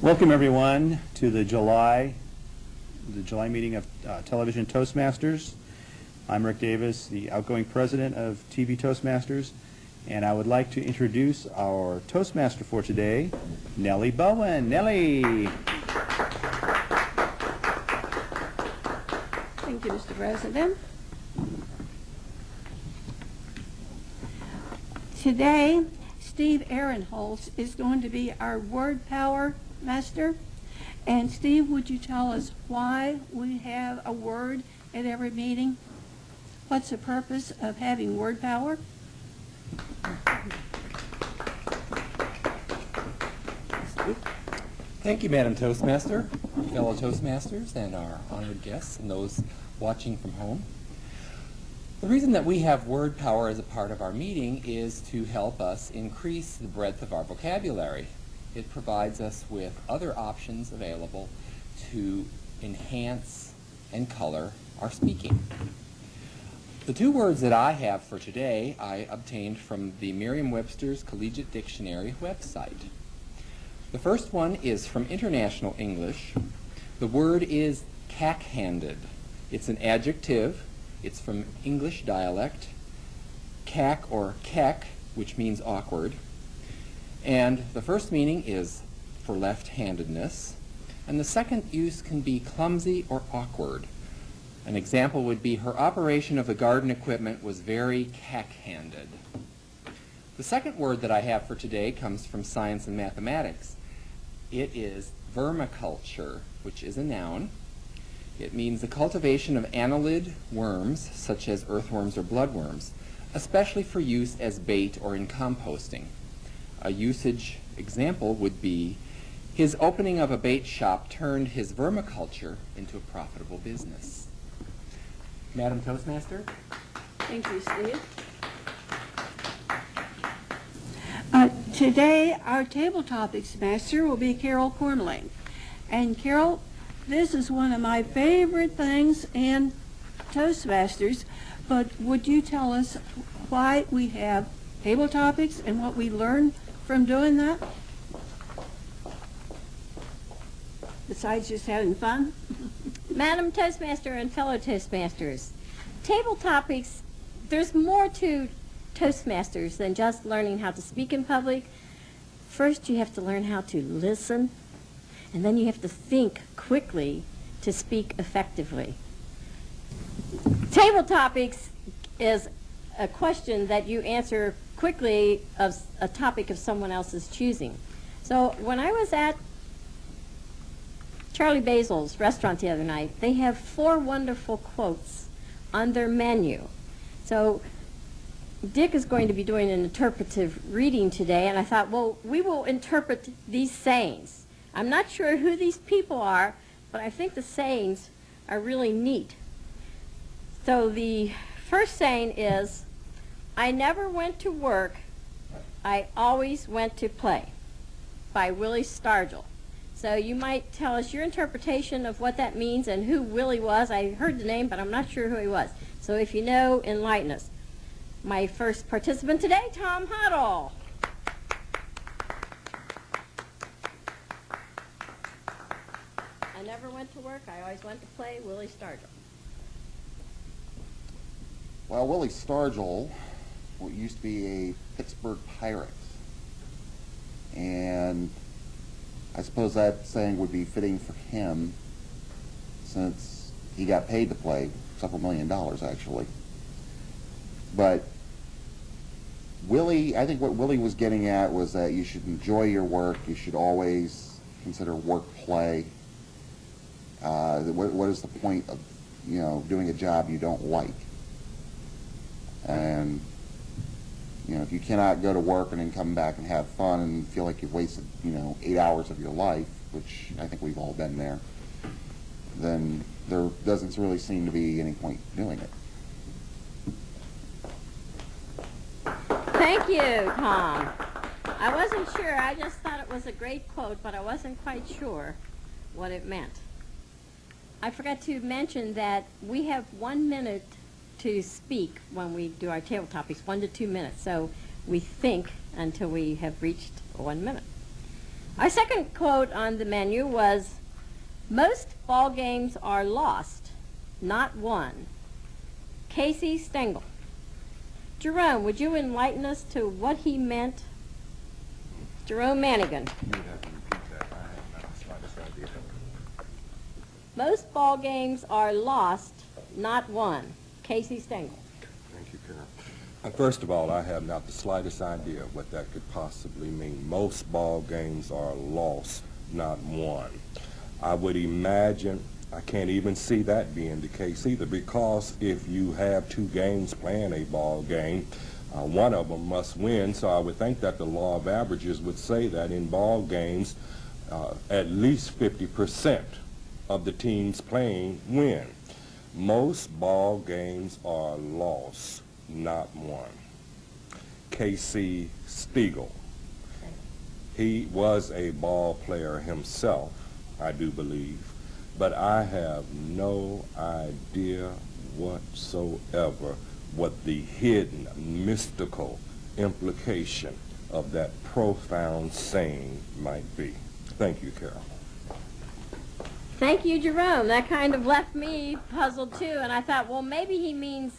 Welcome everyone to the July meeting of Television Toastmasters. I'm Rick Davis, the outgoing president of TV Toastmasters, and I would like to introduce our Toastmaster for today, Nellye Bowen. Nellye! Thank you, Mr. President. Today, Steve Aaronholtz is going to be our word power master. And Steve, would you tell us why we have a word at every meeting? What's the purpose of having word power? Thank you, Madam Toastmaster, fellow Toastmasters, and our honored guests and those watching from home. The reason that we have word power as a part of our meeting is to help us increase the breadth of our vocabulary. It provides us with other options available to enhance and color our speaking. The two words that I have for today I obtained from the Merriam-Webster's Collegiate Dictionary website. The first one is from International English. The word is cack-handed. It's an adjective. It's from English dialect, cack or keck, which means awkward. And the first meaning is for left-handedness. And the second use can be clumsy or awkward. An example would be her operation of the garden equipment was very cack-handed. The second word that I have for today comes from science and mathematics. It is vermiculture, which is a noun. It means the cultivation of annelid worms, such as earthworms or bloodworms, especially for use as bait or in composting. A usage example would be, his opening of a bait shop turned his vermiculture into a profitable business. Madam Toastmaster? Thank you, Steve. Today, our Tabletopics master will be Carol Kormelink. And Carol, this is one of my favorite things in Toastmasters, but would you tell us why we have Tabletopics and what we learn from doing that? Besides just having fun? Madam Toastmaster and fellow Toastmasters, Tabletopics, there's more to Toastmasters than just learning how to speak in public. First, you have to learn how to listen, and then you have to think quickly to speak effectively. Tabletopics is a question that you answer quickly of a topic of someone else's choosing. So when I was at Charlie Basil's restaurant the other night, they have 4 wonderful quotes on their menu. So Dick is going to be doing an interpretive reading today, and I thought, well, we will interpret these sayings. I'm not sure who these people are, but I think the sayings are really neat. So the first saying is, I never went to work, I always went to play, by Willie Stargell. So you might tell us your interpretation of what that means and who Willie was. I heard the name, but I'm not sure who he was. So if you know, enlighten us. My first participant today, Tom Huddle. I never went to work, I always went to play, Willie Stargell. Well, Willie Stargell used to be a Pittsburgh Pirate, and I suppose that saying would be fitting for him since he got paid to play several $1 million actually. But Willie, I think what Willie was getting at was that you should enjoy your work. You should always consider work play. What is the point of, doing a job you don't like? And, if you cannot go to work and then come back and have fun and feel like you've wasted, 8 hours of your life, which I think we've all been there, then there doesn't really seem to be any point doing it. Thank you, Tom. I wasn't sure. I just thought it was a great quote, but I wasn't quite sure what it meant. I forgot to mention that we have 1 minute to speak when we do our table topics, 1 to 2 minutes. So we think until we have reached 1 minute. Our second quote on the menu was, "Most ball games are lost, not won." Casey Stengel. Jerome, would you enlighten us to what he meant? Jerome Manigan. You would have to repeat that. I have not the slightest idea. Most ball games are lost, not won. Casey Stengel. Thank you, Carol. First of all, I have not the slightest idea what that could possibly mean. Most ball games are lost, not won. I would imagine, I can't even see that being the case either, because if you have two games playing a ball game, one of them must win, so I would think that the law of averages would say that in ball games, at least 50% of the teams playing win. Most ball games are lost, not won. K.C. Stiegel. He was a ball player himself, I do believe, but I have no idea whatsoever what the hidden, mystical implication of that profound saying might be. Thank you, Carol. Thank you, Jerome. That kind of left me puzzled too, and I thought, well, maybe he means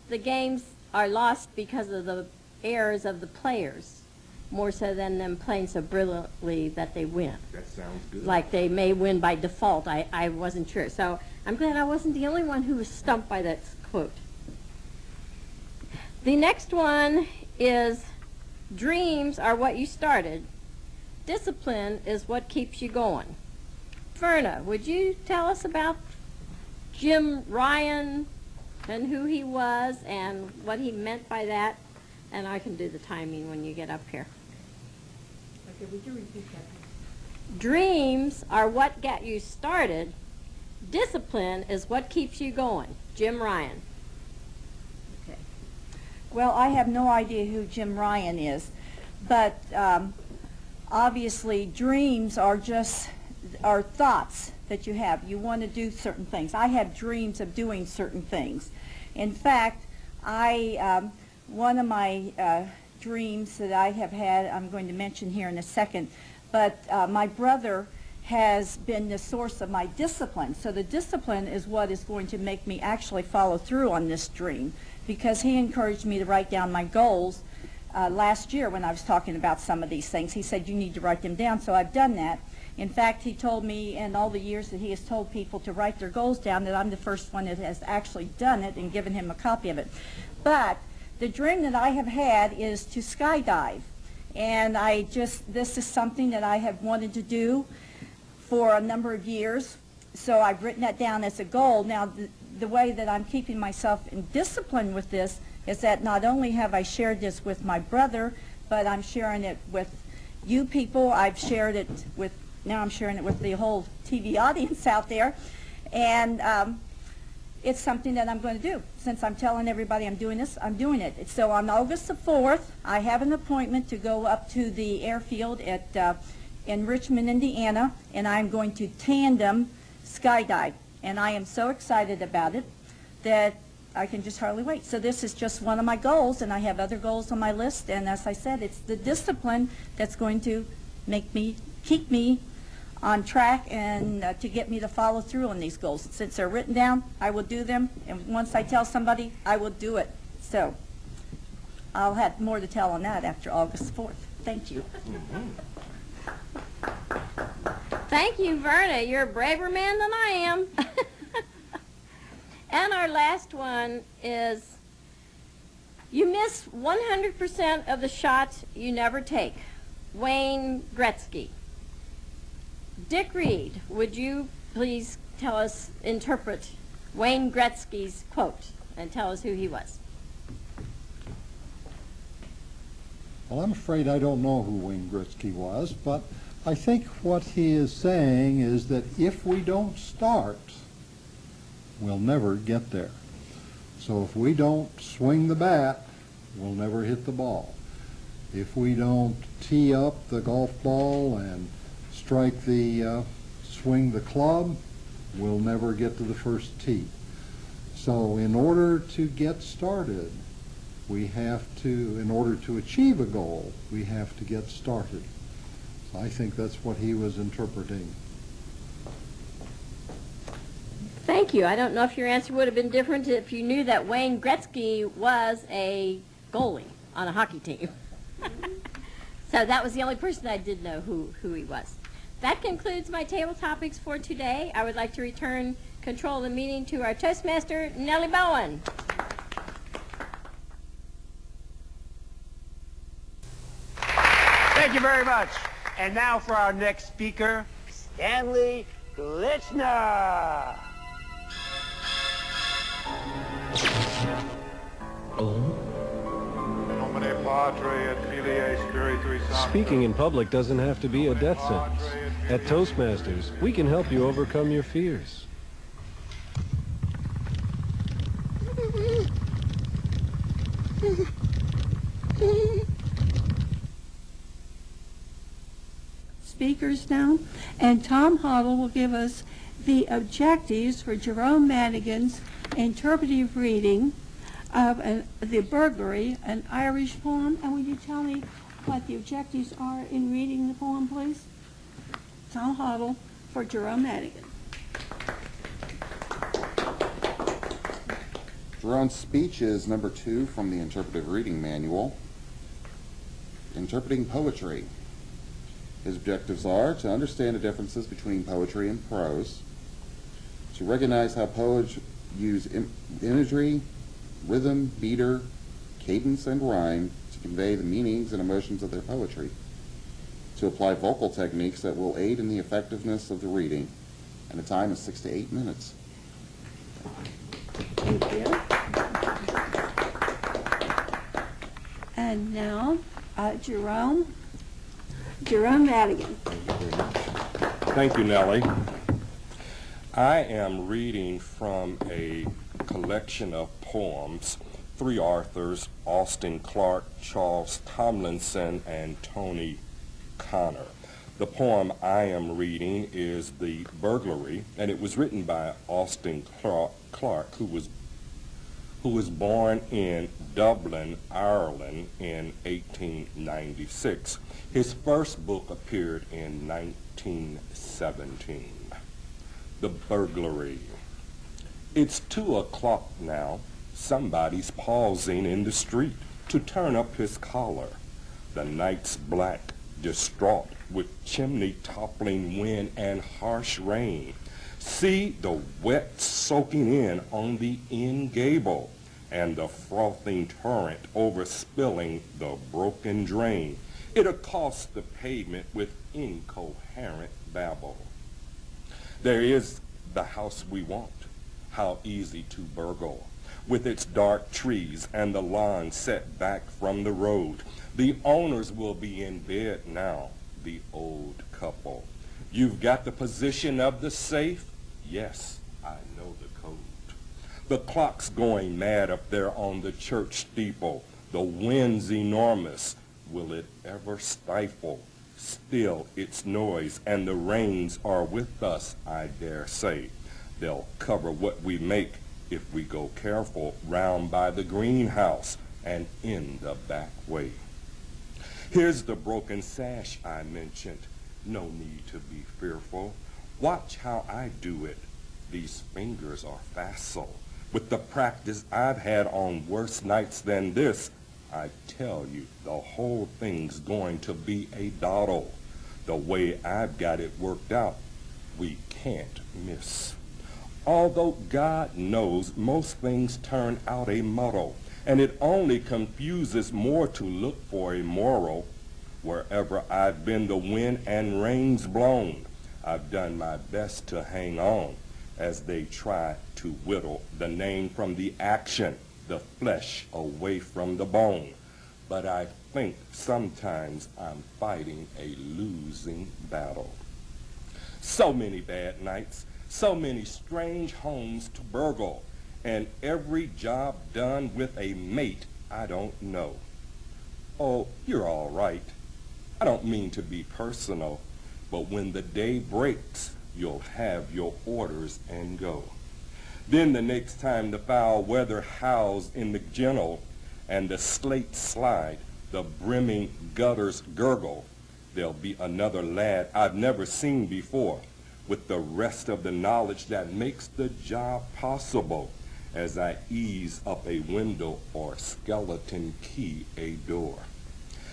the games are lost because of the errors of the players, more so than them playing so brilliantly that they win. That sounds good. Like they may win by default. I wasn't sure. So I'm glad I wasn't the only one who was stumped by that quote. The next one is, "Dreams are what you started. Discipline is what keeps you going." Verna, would you tell us about Jim Ryan and who he was and what he meant by that? And I can do the timing when you get up here. Okay, would you repeat that? Dreams are what got you started. Discipline is what keeps you going. Jim Ryan. Okay. Well, I have no idea who Jim Ryan is, but obviously dreams are thoughts that you have. You want to do certain things. I have dreams of doing certain things. In fact, one of my dreams that I have had, I'm going to mention here in a second, but my brother has been the source of my discipline. So the discipline is what is going to make me actually follow through on this dream, because he encouraged me to write down my goals last year when I was talking about some of these things. He said, you need to write them down, so I've done that. In fact, he told me in all the years that he has told people to write their goals down that I'm the first one that has actually done it and given him a copy of it. But the dream that I have had is to skydive. And this is something that I have wanted to do for a number of years. So I've written that down as a goal. Now, the way that I'm keeping myself in discipline with this is that not only have I shared this with my brother, but I'm sharing it with you people. I've shared it with, now I'm sharing it with the whole TV audience out there. And it's something that I'm going to do. Since I'm telling everybody I'm doing this, I'm doing it. So on August the 4th, I have an appointment to go up to the airfield in Richmond, Indiana, and I'm going to tandem skydive. And I am so excited about it that I can just hardly wait. So this is just one of my goals, and I have other goals on my list. And as I said, it's the discipline that's going to keep me on track and to get me to follow through on these goals. Since they're written down, I will do them, and once I tell somebody, I will do it. So I'll have more to tell on that after August 4th. Thank you. Thank you, Verna. You're a braver man than I am. And our last one is, you miss 100% of the shots you never take. Wayne Gretzky. Dick Reed, would you please interpret Wayne Gretzky's quote and tell us who he was? Well, I'm afraid I don't know who Wayne Gretzky was, but I think what he is saying is that if we don't start, we'll never get there. So if we don't swing the bat, we'll never hit the ball. If we don't tee up the golf ball and swing the club, we'll never get to the first tee. So in order to get started, in order to achieve a goal, we have to get started. I think that's what he was interpreting. Thank you. I don't know if your answer would have been different if you knew that Wayne Gretzky was a goalie on a hockey team. So that was the only person I did know who he was. That concludes my table topics for today. I would like to return control of the meeting to our Toastmaster, Nellye Bowen. Thank you very much. And now for our next speaker, Stanley Glitchner. Speaking in public doesn't have to be a death sentence. At Toastmasters, we can help you overcome your fears. Speakers now, and Tom Hoddle will give us the objectives for Jerome Manigan's interpretive reading of the Burglary, an Irish poem. And would you tell me what the objectives are in reading the poem, please? Tom Hoddle for Jerome Manigan. Jerome's speech is number 2 from the Interpretive Reading Manual, Interpreting Poetry. His objectives are to understand the differences between poetry and prose, to recognize how poets use imagery, rhythm, meter, cadence, and rhyme to convey the meanings and emotions of their poetry, to apply vocal techniques that will aid in the effectiveness of the reading, and a time of 6 to 8 minutes. Thank you. And now, Jerome Madigan. Thank you very much. Thank you, Nellye. I am reading from a collection of poems, 3 authors, Austin Clarke, Charles Tomlinson, and Tony Connor. The poem I am reading is The Burglary, and it was written by Austin Clarke, who was born in Dublin, Ireland in 1896. His first book appeared in 1917. The Burglary. It's 2 o'clock now. Somebody's pausing in the street to turn up his collar. The night's black, distraught, with chimney toppling wind and harsh rain. See the wet soaking in on the end gable, and the frothing torrent overspilling the broken drain. It accosts the pavement with incoherent babble. There is the house we want, how easy to burgle, with its dark trees and the lawn set back from the road. The owners will be in bed now, the old couple. You've got the position of the safe? Yes, I know the code. The clock's going mad up there on the church steeple. The wind's enormous. Will it ever stifle? Still its noise, and the rains are with us, I dare say. They'll cover what we make if we go careful round by the greenhouse and in the back way. Here's the broken sash I mentioned. No need to be fearful. Watch how I do it. These fingers are facile. With the practice I've had on worse nights than this, I tell you, the whole thing's going to be a dawdle. The way I've got it worked out, we can't miss. Although God knows most things turn out a muddle, and it only confuses more to look for a moral. Wherever I've been the wind and rain's blown, I've done my best to hang on as they try to whittle the name from the action, the flesh away from the bone. But I think sometimes I'm fighting a losing battle. So many bad nights, so many strange homes to burgle, and every job done with a mate I don't know. Oh, you're all right. I don't mean to be personal, but when the day breaks, you'll have your orders and go. Then the next time the foul weather howls in the gentle and the slates slide, the brimming gutters gurgle, There'll be another lad I've never seen before with the rest of the knowledge that makes the job possible as I ease up a window or skeleton key a door.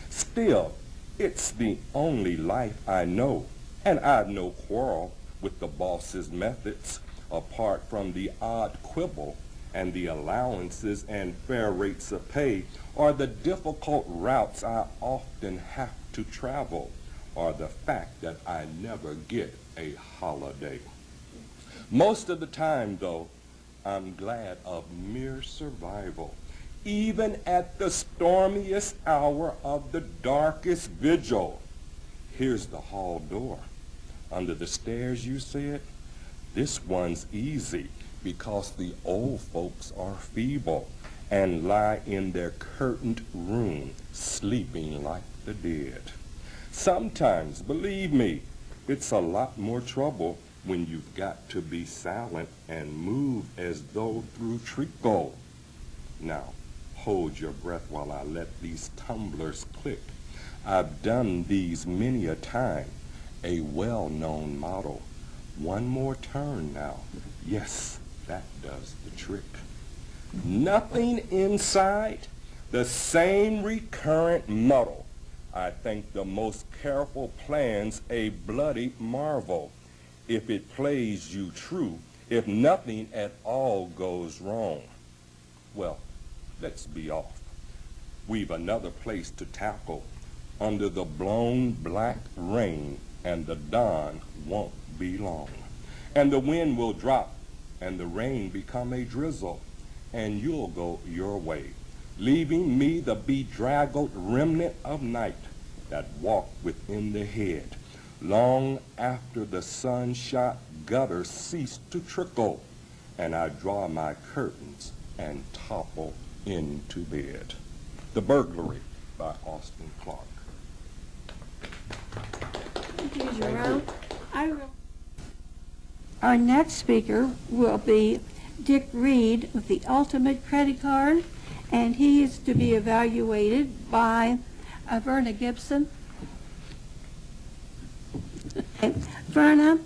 Still, it's the only life I know, and I've no quarrel with the boss's methods, apart from the odd quibble and the allowances and fair rates of pay, or the difficult routes I often have to travel, or the fact that I never get a holiday. Most of the time, though, I'm glad of mere survival, even at the stormiest hour of the darkest vigil. Here's the hall door. Under the stairs, you said? This one's easy because the old folks are feeble and lie in their curtained room, sleeping like the dead. Sometimes, believe me, it's a lot more trouble when you've got to be silent and move as though through treacle. Now, hold your breath while I let these tumblers click. I've done these many a time, a well-known model. One more turn now. Yes, that does the trick. Nothing inside, the same recurrent muddle. I think the most careful plan's a bloody marvel. If it plays you true, if nothing at all goes wrong. Well, let's be off. We've another place to tackle under the blown black rain, and the dawn won't be long. And the wind will drop, and the rain become a drizzle, and you'll go your way, leaving me the bedraggled remnant of night that walked within the head, long after the sun-shot gutters cease to trickle, and I draw my curtains and topple into bed. The Burglary by Austin Clark. Thank you, Jerome. Our next speaker will be Dick Reed with the Ultimate Credit Card, and he is to be evaluated by Verna Gibson. Verna,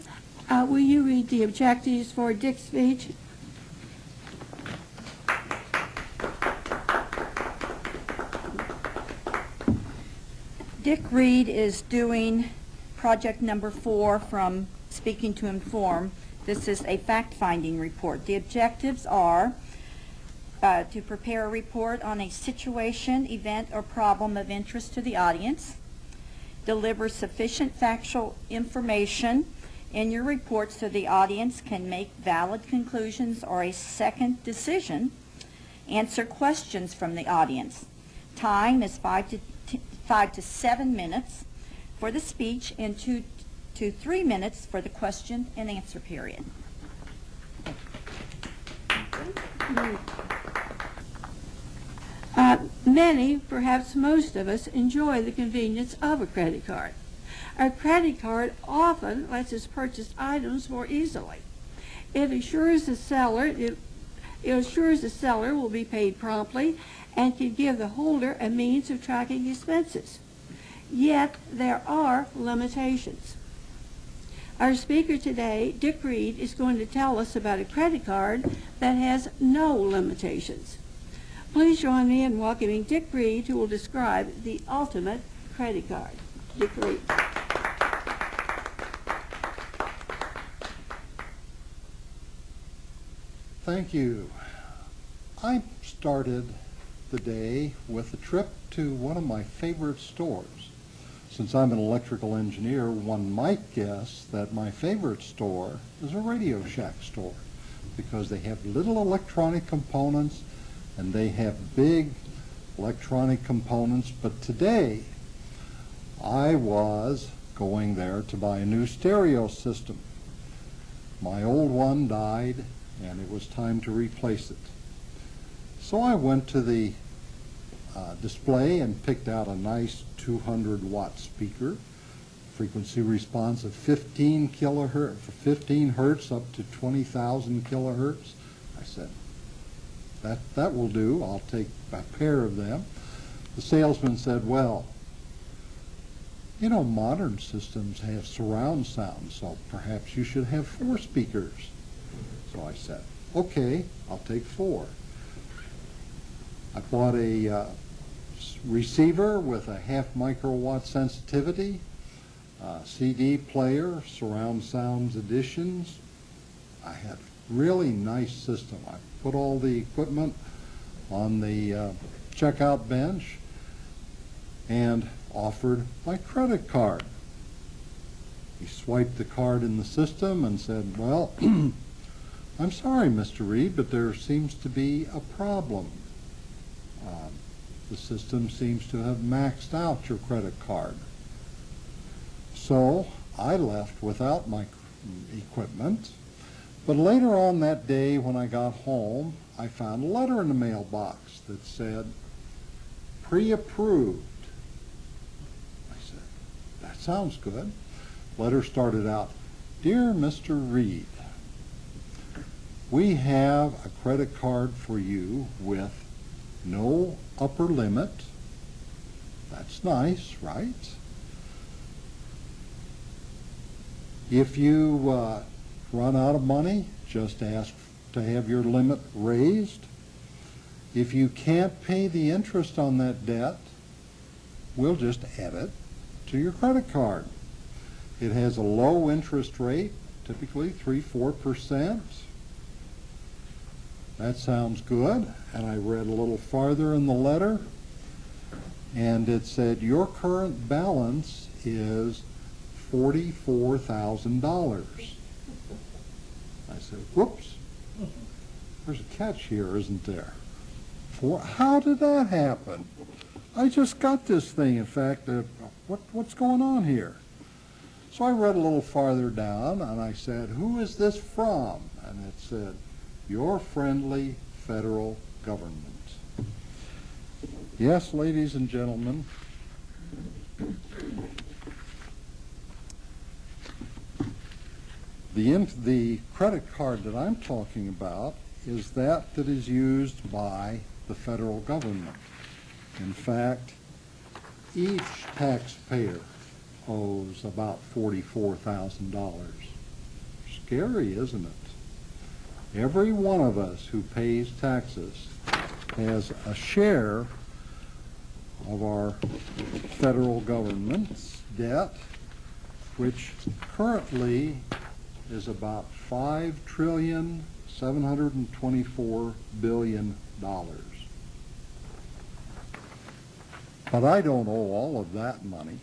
will you read the objectives for Dick's speech? Dick Reed is doing project number 4 from Speaking to Inform. This is a fact-finding report. The objectives are to prepare a report on a situation, event, or problem of interest to the audience, deliver sufficient factual information in your report so the audience can make valid conclusions or a second decision, answer questions from the audience. Time is 5 to 7 minutes for the speech and 2 to 3 minutes for the question and answer period. Many, perhaps most of us, enjoy the convenience of a credit card. A credit card often lets us purchase items more easily. It assures the seller will be paid promptly and can give the holder a means of tracking expenses. Yet there are limitations. Our speaker today, Dick Reed, is going to tell us about a credit card that has no limitations. Please join me in welcoming Dick Reed, who will describe the ultimate credit card. Dick Reed. Thank you. I started the day with a trip to one of my favorite stores. Since I'm an electrical engineer, one might guess that my favorite store is a Radio Shack store because they have little electronic components and they have big electronic components. But today, I was going there to buy a new stereo system. My old one died and it was time to replace it. So I went to the display and picked out a nice 200-watt speaker, frequency response of 15 kilohertz, 15 hertz up to 20,000 kilohertz. I said, that will do. I'll take a pair of them. The salesman said, well, You know, modern systems have surround sound, so perhaps you should have 4 speakers. So I said, okay, I'll take 4. I bought a receiver with a 0.5 microwatt sensitivity, CD player, surround sounds editions. I had a really nice system. I put all the equipment on the checkout bench and offered my credit card. He swiped the card in the system and said, well, I'm sorry, Mr. Reed, but there seems to be a problem. The system seems to have maxed out your credit card. So I left without my equipment. But later on that day when I got home, I found a letter in the mailbox that said, pre-approved. I said, that sounds good. Letter started out, Dear Mr. Reed, we have a credit card for you with no upper limit. That's nice, right? If you run out of money, just ask to have your limit raised. If you can't pay the interest on that debt, we'll just add it to your credit card. It has a low interest rate, typically 3-4%. That sounds good. And I read a little farther in the letter, and it said your current balance is $44,000. I said, whoops, there's a catch here, isn't there? How did that happen? I just got this thing. In fact, what's going on here? So I read a little farther down, and I said, who is this from? And it said, your friendly federal government. Yes, ladies and gentlemen, the credit card that I'm talking about is that is used by the federal government. In fact, each taxpayer owes about $44,000. Scary, isn't it? Every one of us who pays taxes has a share of our federal government's debt, which currently is about $5,724,000,000,000. But I don't owe all of that money.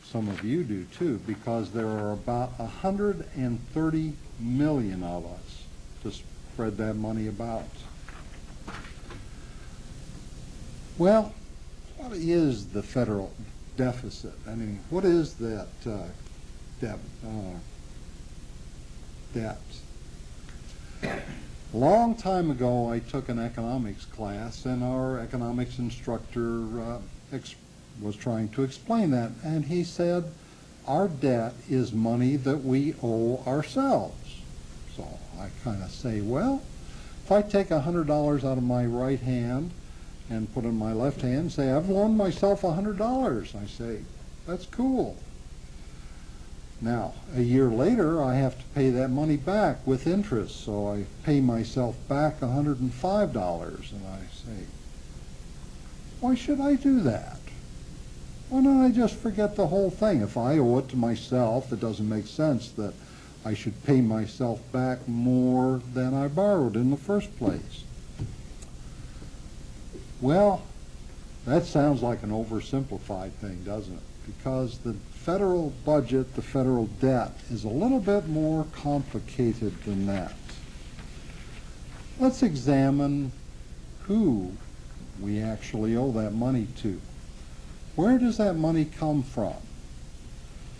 Some of you do too, because there are about 130 million of us to spread that money about. Well, what is the federal deficit? I mean, what is that debt? A long time ago, I took an economics class, and our economics instructor was trying to explain that, and he said, our debt is money that we owe ourselves. So I kind of say, well, if I take $100 out of my right hand and put it in my left hand and say, I've loaned myself $100, I say, that's cool. Now, a year later, I have to pay that money back with interest, so I pay myself back $105, and I say, why should I do that? Why don't I just forget the whole thing? If I owe it to myself, it doesn't make sense that I should pay myself back more than I borrowed in the first place. Well, that sounds like an oversimplified thing, doesn't it? Because the federal budget, the federal debt, is a little bit more complicated than that. Let's examine who we actually owe that money to. Where does that money come from?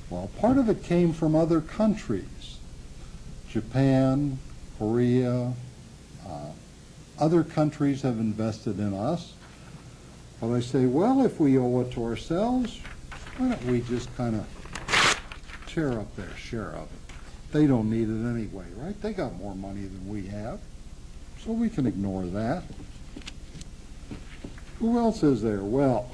Well, part of it came from other countries. Japan, Korea, other countries have invested in us. But I say, well, if we owe it to ourselves, why don't we just kind of tear up their share of it? They don't need it anyway, right? They got more money than we have, so we can ignore that. Who else is there? Well,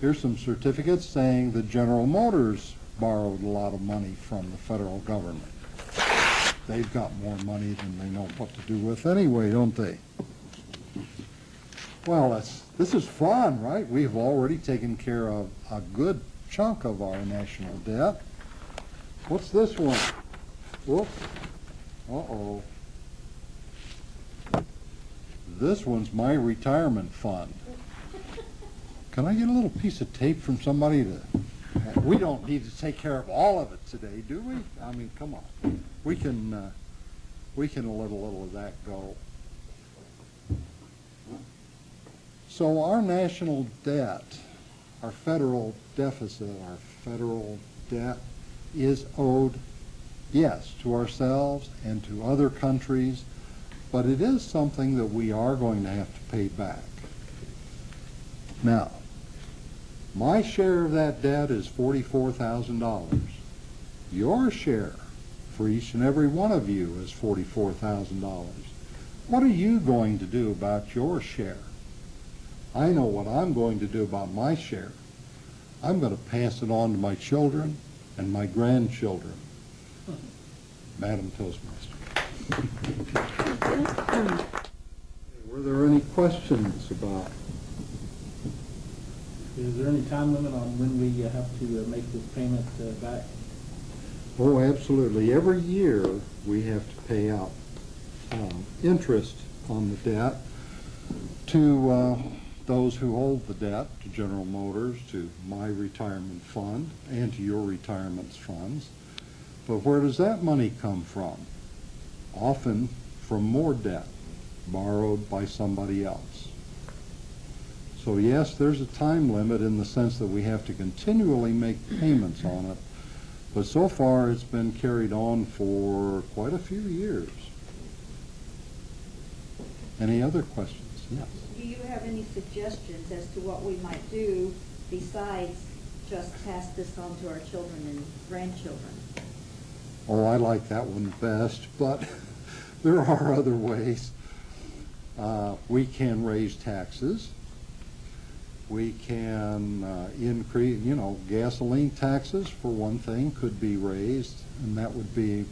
Here's some certificates saying that General Motors borrowed a lot of money from the federal government. They've got more money than they know what to do with anyway, don't they? Well, this is fun, right? We've already taken care of a good chunk of our national debt. What's this one? Whoops. Uh-oh. This one's my retirement fund. Can I get a little piece of tape from somebody to... We don't need to take care of all of it today, do we? I mean, come on. We can let a little of that go. So our national debt, our federal deficit, our federal debt is owed, yes, to ourselves and to other countries, but it is something that we are going to have to pay back. Now, my share of that debt is $44,000. Your share for each and every one of you is $44,000. What are you going to do about your share? I know what I'm going to do about my share. I'm going to pass it on to my children and my grandchildren. Madam Toastmaster. Were there any questions about? Is there any time limit on when we have to make this payment back? Oh, absolutely. Every year we have to pay out interest on the debt to those who hold the debt, to General Motors, to my retirement fund, and to your retirement funds. But where does that money come from? Often from more debt borrowed by somebody else. So yes, there's a time limit in the sense that we have to continually make payments on it, but so far it's been carried on for quite a few years. Any other questions? Yes. Do you have any suggestions as to what we might do besides just pass this on to our children and grandchildren? Oh, I like that one best, but there are other ways. We can raise taxes. We can increase, gasoline taxes, for one thing, could be raised, and that would be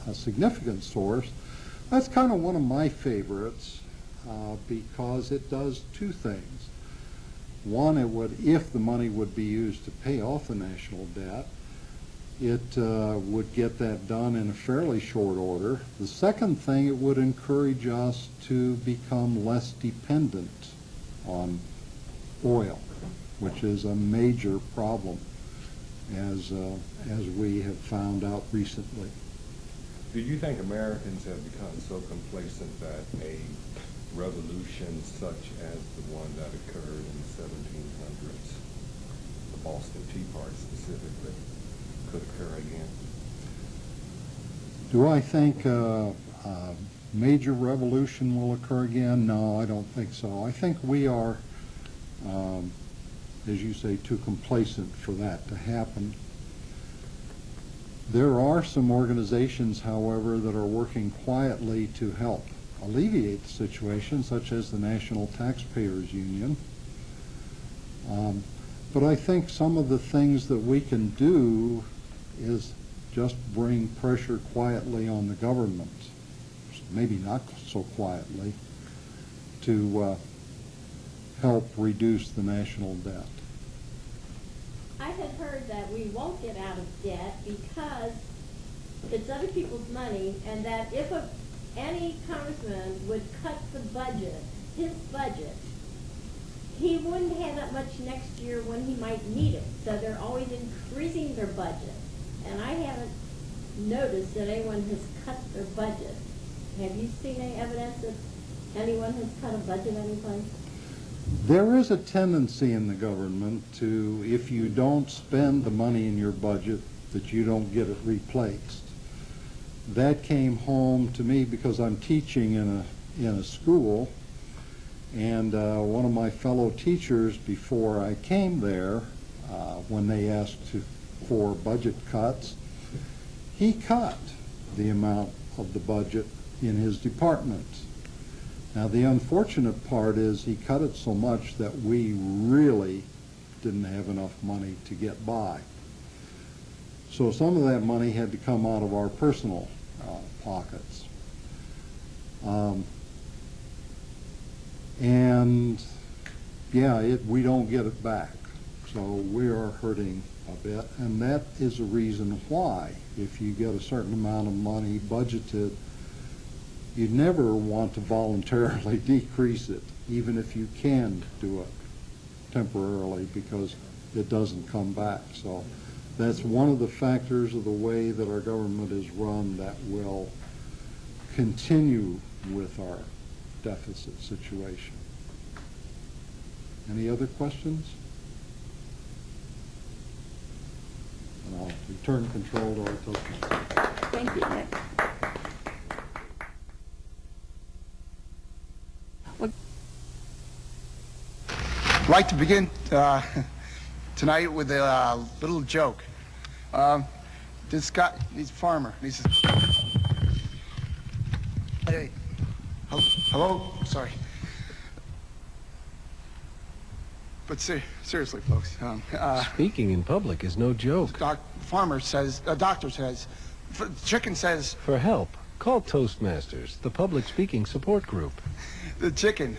a significant source. That's kind of one of my favorites because it does two things. One, it would, if the money would be used to pay off the national debt, it would get that done in a fairly short order. The second thing, it would encourage us to become less dependent on oil, which is a major problem, as we have found out recently. Do you think Americans have become so complacent that a revolution such as the one that occurred in the 1700s, the Boston Tea Party specifically, could occur again? Do I think a major revolution will occur again? No, I don't think so. I think we are, as you say, too complacent for that to happen. There are some organizations, however, that are working quietly to help alleviate the situation, such as the National Taxpayers Union. But I think some of the things that we can do is just bring pressure quietly on the government, maybe not so quietly, to help reduce the national debt. I had heard that we won't get out of debt because it's other people's money, and that if any congressman would cut the budget, his budget, he wouldn't have that much next year when he might need it. So they're always increasing their budget. And I haven't noticed that anyone has cut their budget. Have you seen any evidence that anyone has cut a budget anyplace? There is a tendency in the government to, if you don't spend the money in your budget, that you don't get it replaced. That came home to me because I'm teaching in a school, and one of my fellow teachers, before I came there, when they asked for budget cuts, he cut the amount of the budget in his department. Now, the unfortunate part is he cut it so much that we really didn't have enough money to get by. So some of that money had to come out of our personal pockets. And yeah, we don't get it back. So we are hurting a bit, and that is a reason why, if you get a certain amount of money budgeted, you never want to voluntarily decrease it, even if you can do it temporarily, because it doesn't come back. So that's one of the factors of the way that our government is run that will continue with our deficit situation. Any other questions? And I'll return control to our Toastmaster. Thank you, Nick. I'd like to begin tonight with a little joke. This guy, he's a farmer. He says, "Hey, hello, sorry." But seriously, folks. Speaking in public is no joke. Farmer says, doctor says, chicken says. For help, call Toastmasters, the public speaking support group. The chicken.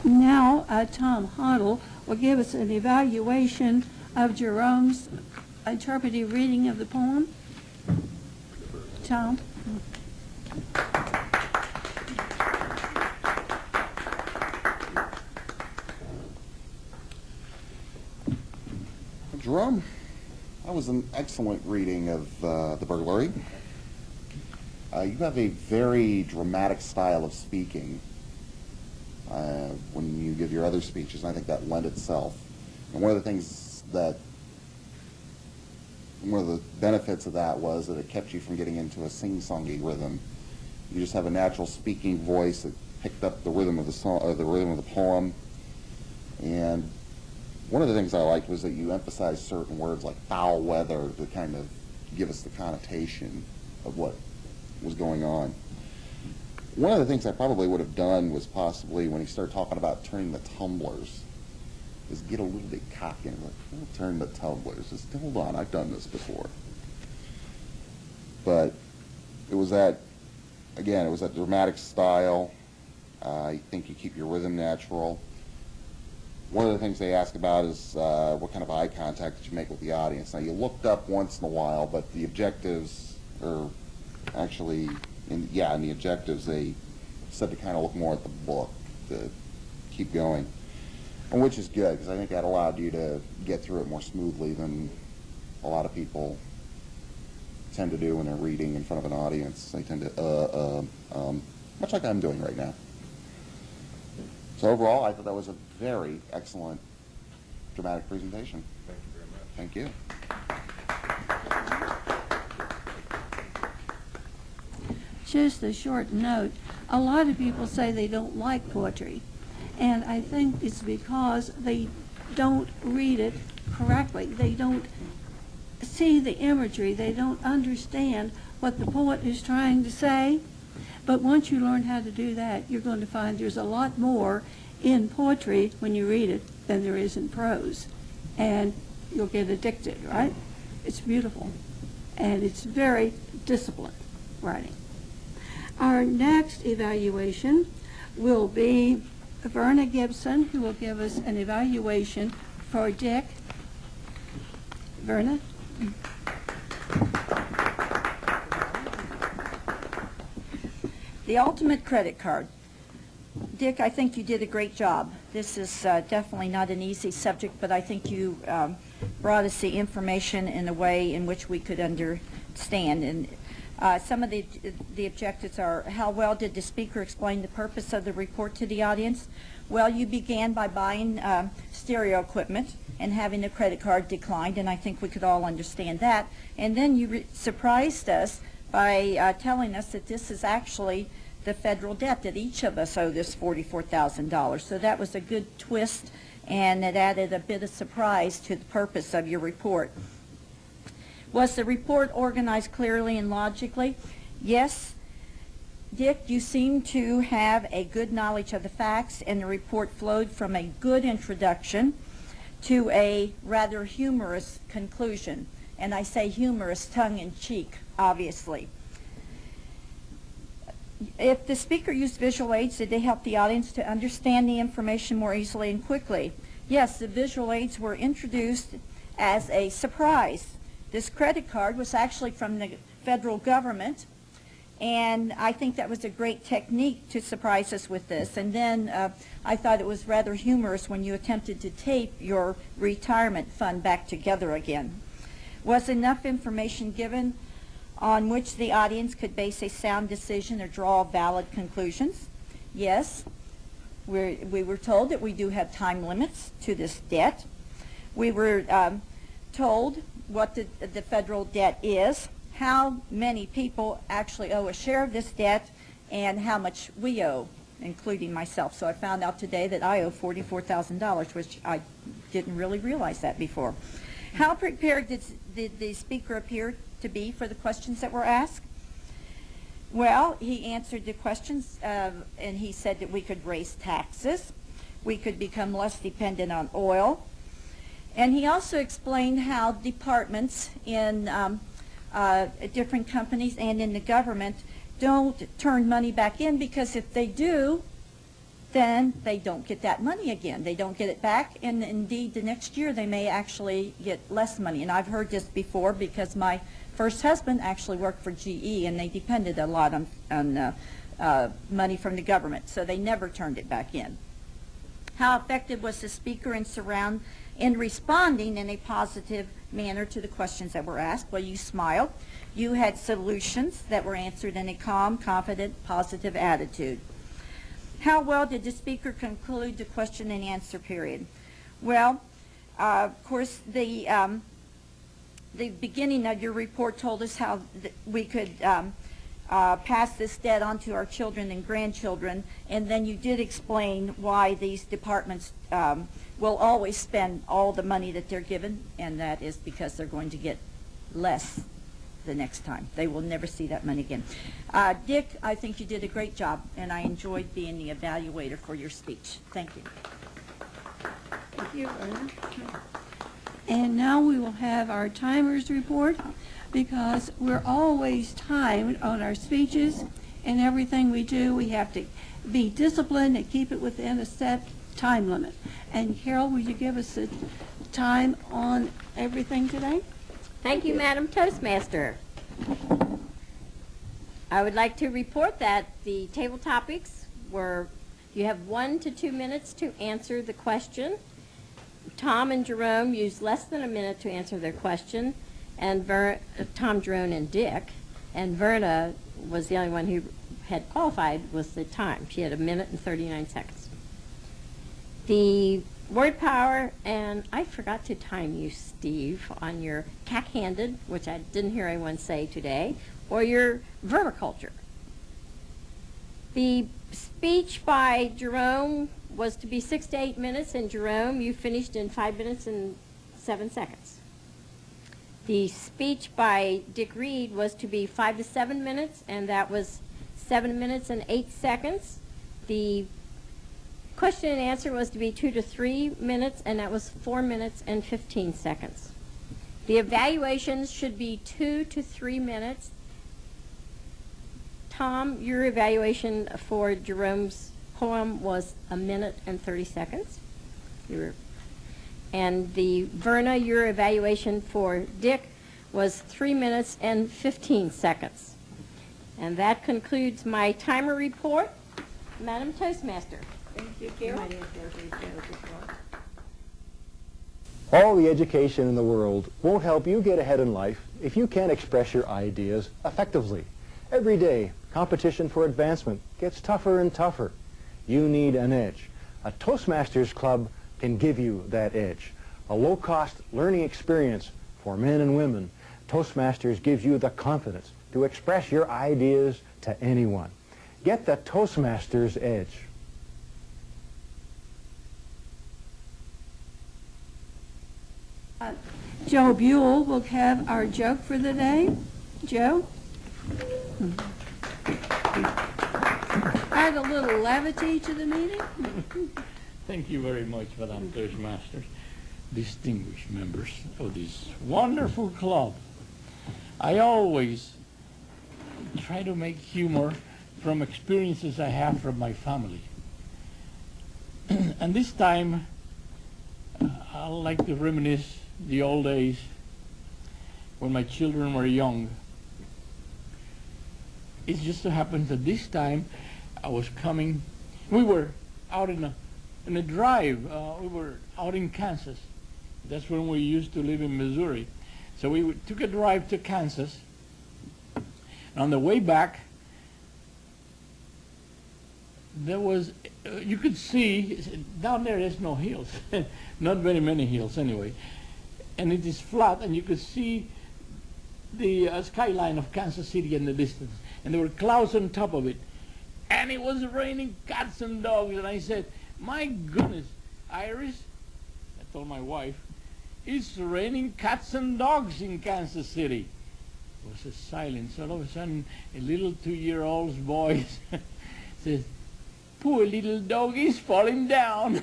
Now, Tom Hoddle will give us an evaluation of Jerome's interpretive reading of the poem. Tom? Jerome, that was an excellent reading of the Burglary. You have a very dramatic style of speaking when you give your other speeches, and I think that lent itself. And one of the benefits of that was that it kept you from getting into a sing-songy rhythm. You just have a natural speaking voice that picked up the rhythm of the song, or the rhythm of the poem. And one of the things I liked was that you emphasized certain words like foul weather to kind of give us the connotation of what was going on. One of the things I probably would have done was possibly when he started talking about turning the tumblers, is get a little bit cocky and like, oh, turn the tumblers. Just hold on, I've done this before. But it was that, again, it was that dramatic style. I think you keep your rhythm natural. One of the things they ask about is what kind of eye contact did you make with the audience. Now, you looked up once in a while, but the objectives are actually, in the objectives, they said to kind of look more at the book, to keep going. And which is good, because I think that allowed you to get through it more smoothly than a lot of people tend to do when they're reading in front of an audience. They tend to, much like I'm doing right now. So overall, I thought that was a very excellent dramatic presentation. Thank you very much. Thank you. Just a short note. A lot of people say they don't like poetry. And I think it's because they don't read it correctly. They don't see the imagery. They don't understand what the poet is trying to say. But once you learn how to do that, you're going to find there's a lot more in poetry when you read it than there is in prose. And you'll get addicted, right? It's beautiful. And it's very disciplined writing. Our next evaluation will be Verna Gibson, who will give us an evaluation for Dick. Verna? The ultimate credit card. Dick, I think you did a great job. This is definitely not an easy subject, but I think you brought us the information in a way in which we could understand. And some of the objectives are, how well did the speaker explain the purpose of the report to the audience? Well, you began by buying stereo equipment and having a credit card declined, and I think we could all understand that. And then you surprised us by telling us that this is actually the federal debt, that each of us owe this $44,000. So that was a good twist, and it added a bit of surprise to the purpose of your report. Was the report organized clearly and logically? Yes. Dick, you seem to have a good knowledge of the facts, and the report flowed from a good introduction to a rather humorous conclusion. And I say humorous tongue-in-cheek, obviously. If the speaker used visual aids, did they help the audience to understand the information more easily and quickly? Yes, the visual aids were introduced as a surprise. This credit card was actually from the federal government, and I think that was a great technique to surprise us with this. And then I thought it was rather humorous when you attempted to tape your retirement fund back together again. Was enough information given on which the audience could base a sound decision or draw valid conclusions? Yes. We were told that we do have time limits to this debt. We were told what the federal debt is, how many people actually owe a share of this debt, and how much we owe, including myself. So I found out today that I owe $44,000, which I didn't really realize that before. How prepared did the speaker appear to be for the questions that were asked? Well, he answered the questions, and he said that we could raise taxes, we could become less dependent on oil, and he also explained how departments in different companies and in the government don't turn money back in, because if they do, then they don't get that money again. They don't get it back, and indeed the next year they may actually get less money. And I've heard this before because my first husband actually worked for GE, and they depended a lot on money from the government, so they never turned it back in. How effective was the speaker in responding in a positive manner to the questions that were asked? Well, you smiled. You had solutions that were answered in a calm, confident, positive attitude. How well did the speaker conclude the question and answer period? Well, of course, the beginning of your report told us how we could pass this debt on to our children and grandchildren, and then you did explain why these departments will always spend all the money that they're given, and that is because they're going to get less the next time. They will never see that money again. Dick, I think you did a great job, and I enjoyed being the evaluator for your speech. Thank you. Thank you, Verna. And now we will have our timers report, because we're always timed on our speeches and everything we do. We have to be disciplined and keep it within a set time limit. And Carol, will you give us the time on everything today? Thank you, Madam Toastmaster. I would like to report that the table topics were, you have 1 to 2 minutes to answer the question. Tom and Jerome used less than a minute to answer their question, and Tom, Jerome, and Dick, and Verna was the only one who had qualified with the time. She had 1 minute and 39 seconds. The word power, and I forgot to time you, Steve, on your cack-handed, which I didn't hear anyone say today, or your vermiculture. The speech by Jerome was to be 6 to 8 minutes, and Jerome, you finished in 5 minutes and 7 seconds. The speech by Dick Reed was to be 5 to 7 minutes, and that was 7 minutes and 8 seconds. The question and answer was to be 2 to 3 minutes, and that was 4 minutes and 15 seconds. The evaluations should be 2 to 3 minutes. Tom, your evaluation for Jerome's poem was 1 minute and 30 seconds. And the Verna, your evaluation for Dick was 3 minutes and 15 seconds. And that concludes my timer report. Madam Toastmaster. Thank you, Carol. All the education in the world won't help you get ahead in life if you can't express your ideas effectively. Every day, competition for advancement gets tougher and tougher. You need an edge. A Toastmasters club can give you that edge. A low-cost learning experience for men and women. Toastmasters gives you the confidence to express your ideas to anyone. Get the Toastmasters edge. Joe Buell will have our joke for the day. Joe? add a little levity to the meeting. Thank you very much, Madam Toastmasters, distinguished members of this wonderful club. I always try to make humor from experiences I have from my family. And this time, I like to reminisce the old days when my children were young. It just so happens that this time I was coming, we were out in a drive, we were out in Kansas. That's when we used to live in Missouri. So we took a drive to Kansas. And on the way back, there was, you could see, down there's no hills, not very many hills anyway. And it is flat, and you could see the skyline of Kansas City in the distance. And there were clouds on top of it. And it was raining cats and dogs. And I said, my goodness, Iris, I told my wife, it's raining cats and dogs in Kansas City. It was a silence. All of a sudden, a little 2-year-old boy says, poor little doggy's falling down.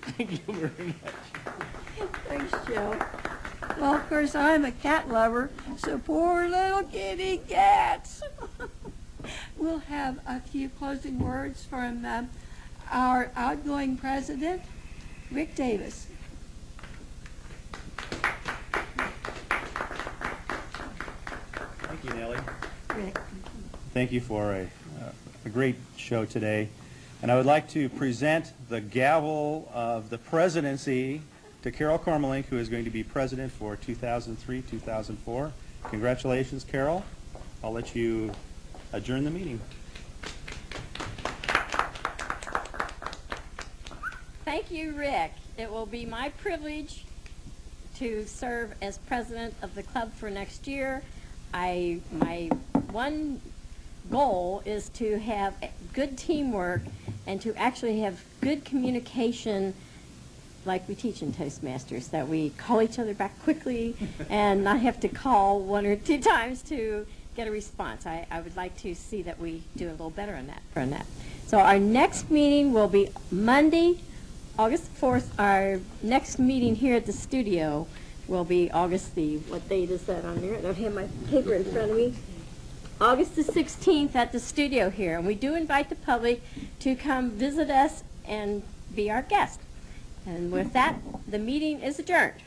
Thank you very much. Thanks, Joe. Well, of course, I'm a cat lover, so poor little kitty cats. We'll have a few closing words from our outgoing president, Rick Davis. Thank you, Nellye. Rick. Thank you for a great show today. And I would like to present the gavel of the presidency to Carol Kormelink, who is going to be president for 2003-2004. Congratulations, Carol. I'll let you adjourn the meeting. Thank you, Rick. It will be my privilege to serve as president of the club for next year. My one goal is to have good teamwork and to actually have good communication like we teach in Toastmasters, that we call each other back quickly and not have to call 1 or 2 times to get a response. I would like to see that we do a little better on that. So our next meeting will be Monday, August 4th. Our next meeting here at the studio will be August the, what date is that on there? I don't have my paper in front of me. August the 16th at the studio here. And we do invite the public to come visit us and be our guest. And with that, the meeting is adjourned.